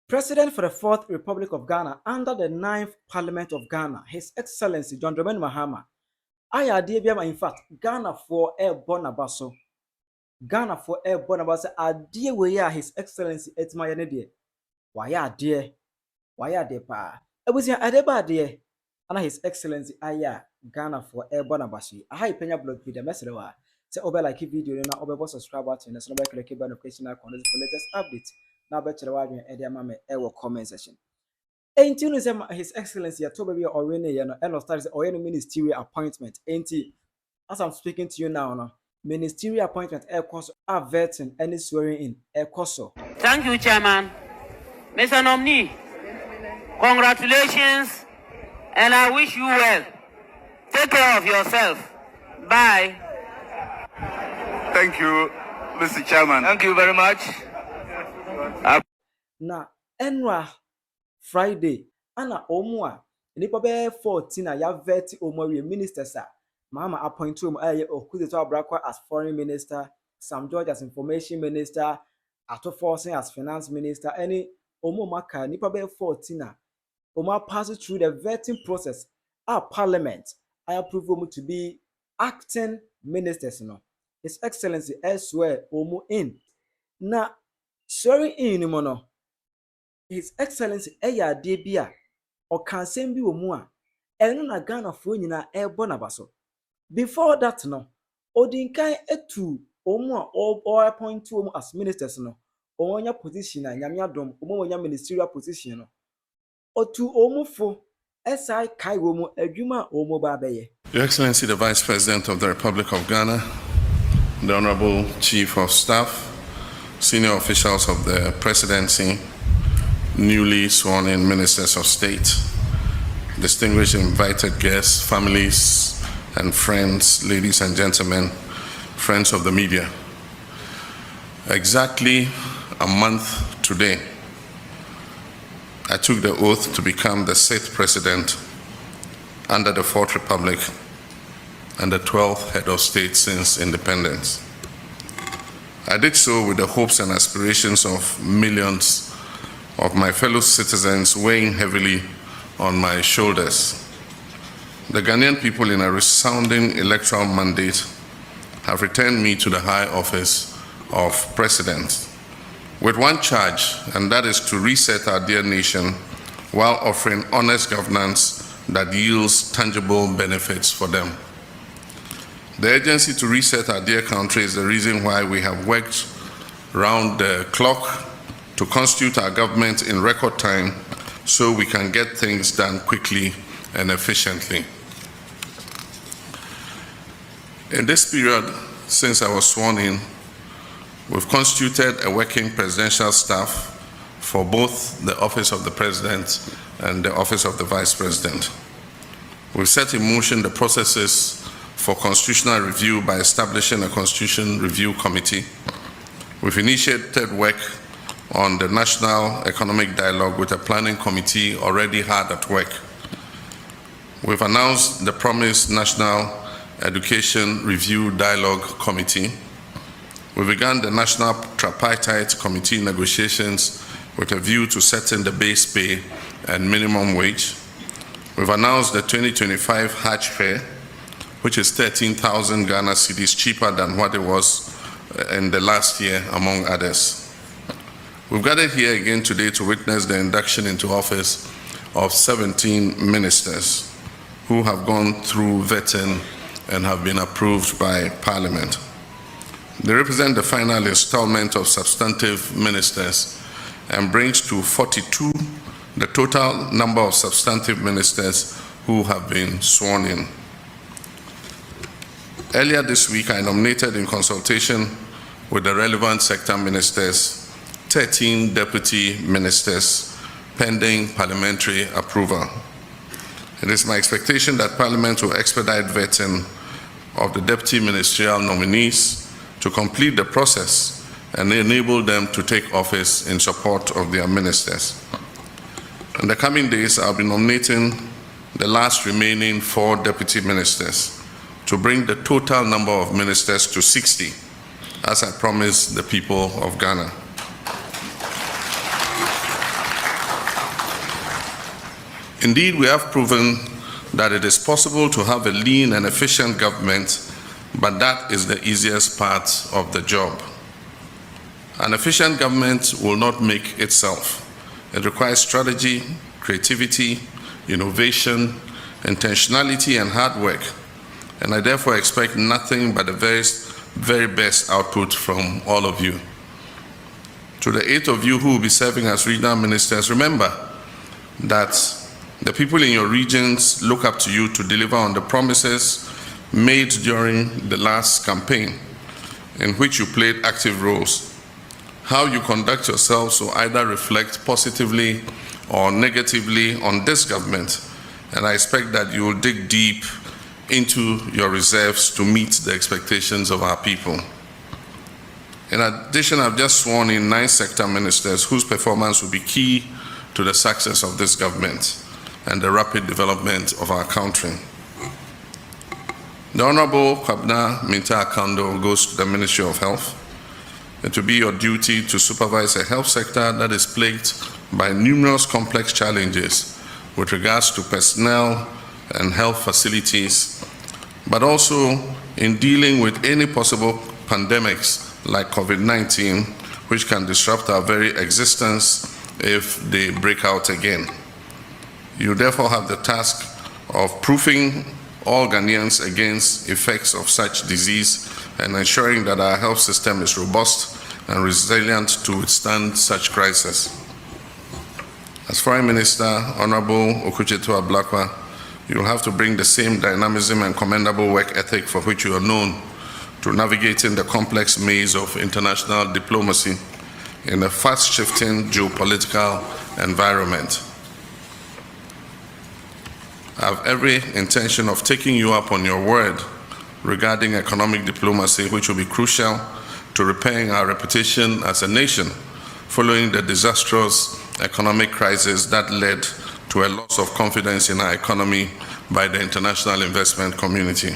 President for the Fourth Republic of Ghana under the Ninth Parliament of Ghana, His Excellency John Dramani Mahama. Ayade biama, in fact, Ghana for air bonabaso. Ghana for air bonabaso. Adie we His Excellency etma yene de. Why de pa. Ebusia adeba de. Ana His Excellency aya Ghana for air bonabaso. Aha Penyah blog video message wa. Say obe like video na obe subscribe button na so obe click bell notification icon for latest updates. Now bet you the ever comment section. His Excellency Atobabi already starts or any ministerial appointment. As I'm speaking to you now, ministerial appointment air course are vetting any swearing in air course. Thank you, Chairman. Mr. Nominee, congratulations, and I wish you well. Take care of yourself. Bye. Thank you, Mr. Chairman. Thank you very much. Now, Enra Friday, Anna Omwa, nipa be 14 ya veti omwa minister sir. Mahama appoint him Okuzeto Abrakwa as foreign minister, Sam George as information minister, Ato Forcing as finance minister, any Omo Maka nipa be 14 Oma passes through the vetting process. Our parliament, I approve Omo to be acting ministers. His Excellency elsewhere Omo in. Na swearing in mono. His Excellency eya de bia or cansem bi omu a eno na Ghana fo nyina e bonabaso. Before that no odinkan etu omu a or appoint omu as ministers no onya position na nyame adom omu onya ministerial position no otu omu fo esai kai omu adwuma omu ba beye. Your Excellency the Vice President of the Republic of Ghana, the Honorable Chief of Staff, senior officials of the Presidency, newly sworn in ministers of state, distinguished invited guests, families and friends, ladies and gentlemen, friends of the media. Exactly a month today, I took the oath to become the 6th president under the Fourth Republic and the 12th head of state since independence. I did so with the hopes and aspirations of millions of my fellow citizens weighing heavily on my shoulders. The Ghanaian people, in a resounding electoral mandate, have returned me to the high office of president with one charge, and that is to reset our dear nation while offering honest governance that yields tangible benefits for them. The urgency to reset our dear country is the reason why we have worked round the clock to constitute our government in record time so we can get things done quickly and efficiently. In this period, since I was sworn in, we've constituted a working presidential staff for both the office of the President and the office of the Vice President. We've set in motion the processes for constitutional review by establishing a Constitution Review Committee. We've initiated work on the National Economic Dialogue with a planning committee already hard at work. We've announced the promised National Education Review Dialogue Committee. We began the National Tripartite Committee negotiations with a view to setting the base pay and minimum wage. We've announced the 2025 Hajj fare, which is 13,000 Ghana cedis cheaper than what it was in the last year, among others. We've gathered here again today to witness the induction into office of 17 ministers who have gone through vetting and have been approved by Parliament. They represent the final installment of substantive ministers and brings to 42 the total number of substantive ministers who have been sworn in. Earlier this week, I nominated in consultation with the relevant sector ministers 13 deputy ministers pending parliamentary approval. It is my expectation that Parliament will expedite vetting of the deputy ministerial nominees to complete the process and enable them to take office in support of their ministers. In the coming days, I'll be nominating the last remaining 4 deputy ministers to bring the total number of ministers to 60, as I promised the people of Ghana. Indeed, we have proven that it is possible to have a lean and efficient government, but that is the easiest part of the job. An efficient government will not make itself. It requires strategy, creativity, innovation, intentionality, and hard work. And I therefore expect nothing but the very best output from all of you. To the 8 of you who will be serving as regional ministers, remember that the people in your regions look up to you to deliver on the promises made during the last campaign, in which you played active roles. How you conduct yourselves will either reflect positively or negatively on this government, and I expect that you will dig deep into your reserves to meet the expectations of our people. In addition, I've just sworn in 9 sector ministers whose performance will be key to the success of this government and the rapid development of our country. The Honorable Kwabena Minta Akando goes to the Ministry of Health. It will be your duty to supervise a health sector that is plagued by numerous complex challenges with regards to personnel and health facilities, but also in dealing with any possible pandemics like COVID-19, which can disrupt our very existence if they break out again. You therefore have the task of proofing all Ghanaians against effects of such disease and ensuring that our health system is robust and resilient to withstand such crisis. As Foreign Minister, Honorable Okuchetu-Ablakwa, you will have to bring the same dynamism and commendable work ethic for which you are known to navigating the complex maze of international diplomacy in a fast-shifting geopolitical environment. I have every intention of taking you up on your word regarding economic diplomacy, which will be crucial to repairing our reputation as a nation following the disastrous economic crisis that led to a loss of confidence in our economy by the international investment community.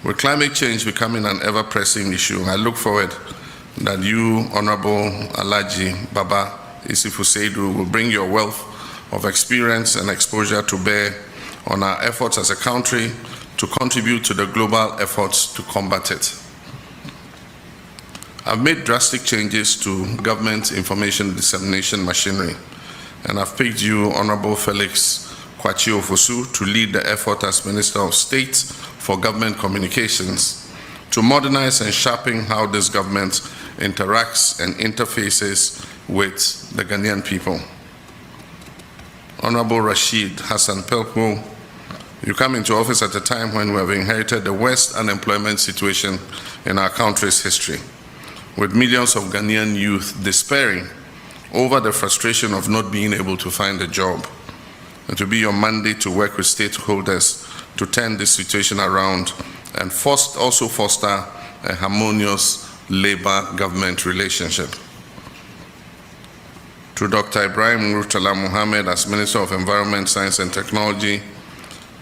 With climate change becoming an ever-pressing issue, I look forward that you, Honorable Alhaji Baba Isifu Seidu, will bring your wealth of experience and exposure to bear on our efforts as a country to contribute to the global efforts to combat it. I've made drastic changes to government information dissemination machinery, and I've picked you, Honorable Felix Kwakye Ofosu, to lead the effort as Minister of State for Government Communications to modernize and sharpen how this government interacts and interfaces with the Ghanaian people. Honorable Rashid Hassan Pelko, you come into office at a time when we have inherited the worst unemployment situation in our country's history, with millions of Ghanaian youth despairing over the frustration of not being able to find a job. It will be your mandate to work with stakeholders to turn this situation around and also foster a harmonious labor-government relationship. To Dr. Ibrahim Murtala Mohammed as Minister of Environment, Science and Technology,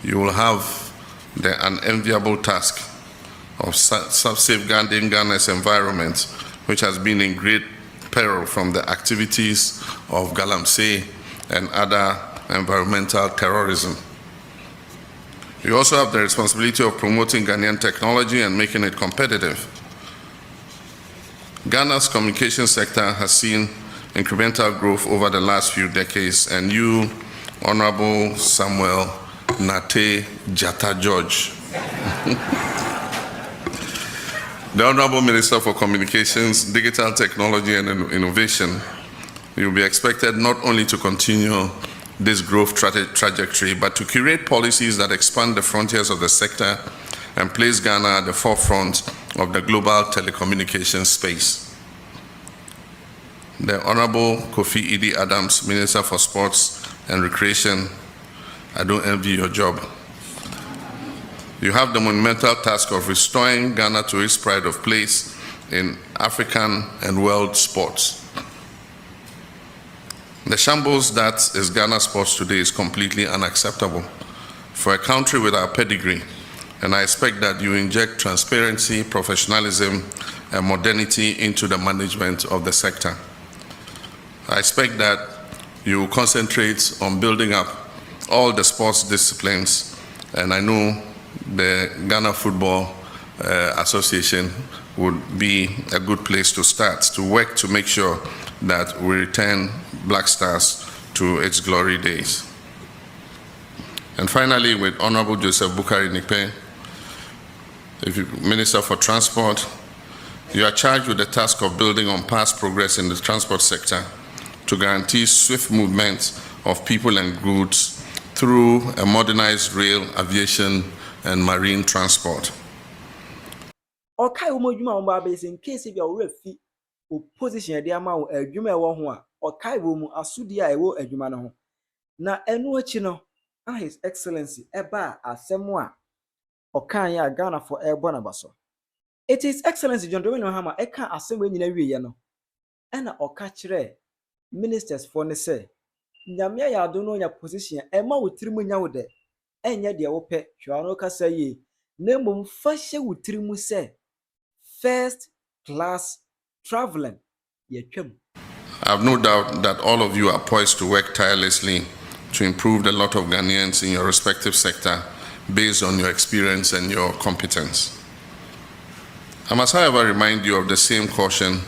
you will have the unenviable task of safeguarding Ghana's environment, which has been in great peril from the activities of Galamsey and other environmental terrorism. You also have the responsibility of promoting Ghanaian technology and making it competitive. Ghana's communication sector has seen incremental growth over the last few decades, and you, Honorable Samuel Nate Jata George, the Honorable Minister for Communications, Digital Technology and Innovation, you will be expected not only to continue this growth trajectory, but to create policies that expand the frontiers of the sector and place Ghana at the forefront of the global telecommunications space. The Honorable Kofi Idi Adams, Minister for Sports and Recreation, I don't envy your job. You have the monumental task of restoring Ghana to its pride of place in African and world sports. The shambles that is Ghana sports today is completely unacceptable for a country with our pedigree, and I expect that you inject transparency, professionalism, and modernity into the management of the sector. I expect that you concentrate on building up all the sports disciplines. And I know the Ghana Football Association would be a good place to start, to work to make sure that we return Black Stars to its glory days. And finally, with Honorable Joseph Bukari Nikpe, Minister for Transport, you are charged with the task of building on past progress in the transport sector to guarantee swift movement of people and goods through a modernized rail, aviation, and marine transport. Okay, in case if you're opposition, dear ma, a juma one, or Kai womu, a sudia, a jumano. Na enuachino, His Excellency, Eba, a semwa, or Kanya Ghana for Airborne Basso. It is Excellency John Dwayne Mahama, Eka assembly in every yano. Ena or catchere, ministers for ne say, Namia ya don't know your position, Emma with Trimunya with it. Enya de ope, Chuanoka say ye, Nemo fashe with Trimu say. First class traveling. I have no doubt that all of you are poised to work tirelessly to improve the lot of Ghanaians in your respective sector based on your experience and your competence. I must, however, remind you of the same caution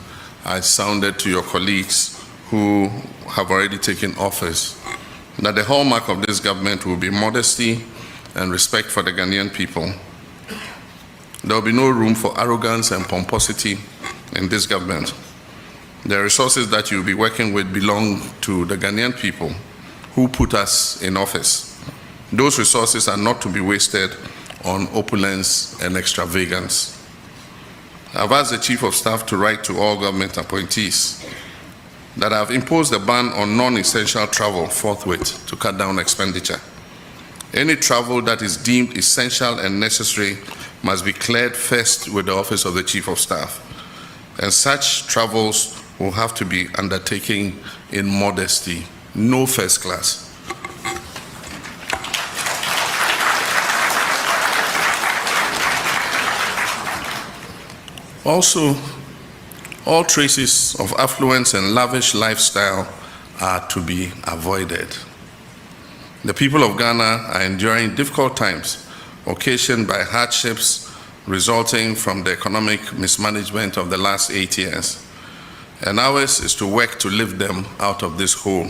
I sounded to your colleagues who have already taken office, that the hallmark of this government will be modesty and respect for the Ghanaian people. There will be no room for arrogance and pomposity in this government. The resources that you'll be working with belong to the Ghanaian people who put us in office. Those resources are not to be wasted on opulence and extravagance. I've asked the Chief of Staff to write to all government appointees that I've imposed a ban on non-essential travel forthwith to cut down expenditure. Any travel that is deemed essential and necessary must be cleared first with the Office of the Chief of Staff. And such travels will have to be undertaken in modesty, no first class. Also, all traces of affluence and lavish lifestyle are to be avoided. The people of Ghana are enduring difficult times occasioned by hardships resulting from the economic mismanagement of the last 8 years. And ours is to work to lift them out of this hole,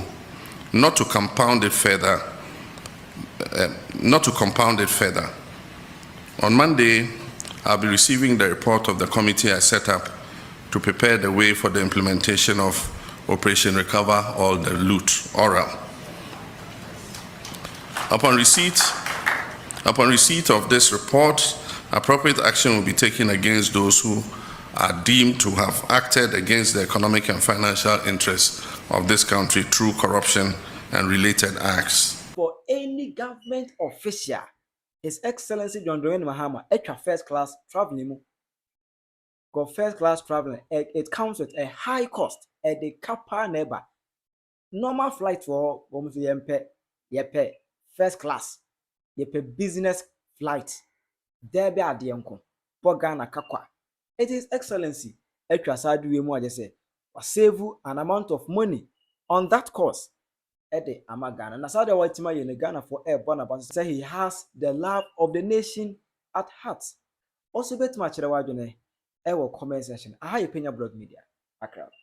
not to compound it further. On Monday, I'll be receiving the report of the committee I set up to prepare the way for the implementation of Operation Recover All the Loot, oral. Upon receipt of this report, appropriate action will be taken against those who are deemed to have acted against the economic and financial interests of this country through corruption and related acts. For any government official, His Excellency John Dwayne Mahama, extra first class traveling. Go first class traveling, it comes with a high cost at the Kappa neighbor. Normal flight for almost yepe first class, yepe business flight. There be adianko, Bogana Kakwa. It is Excellency, extra side we more just say, save an amount of money on that course. Ede Amagana. Na Saudi Whitima in Ghana for Airborne Basso say he has the love of the nation at heart. Also, bet much the wajone. Ewo comment section. Aha Penyah Blog Media. Accra.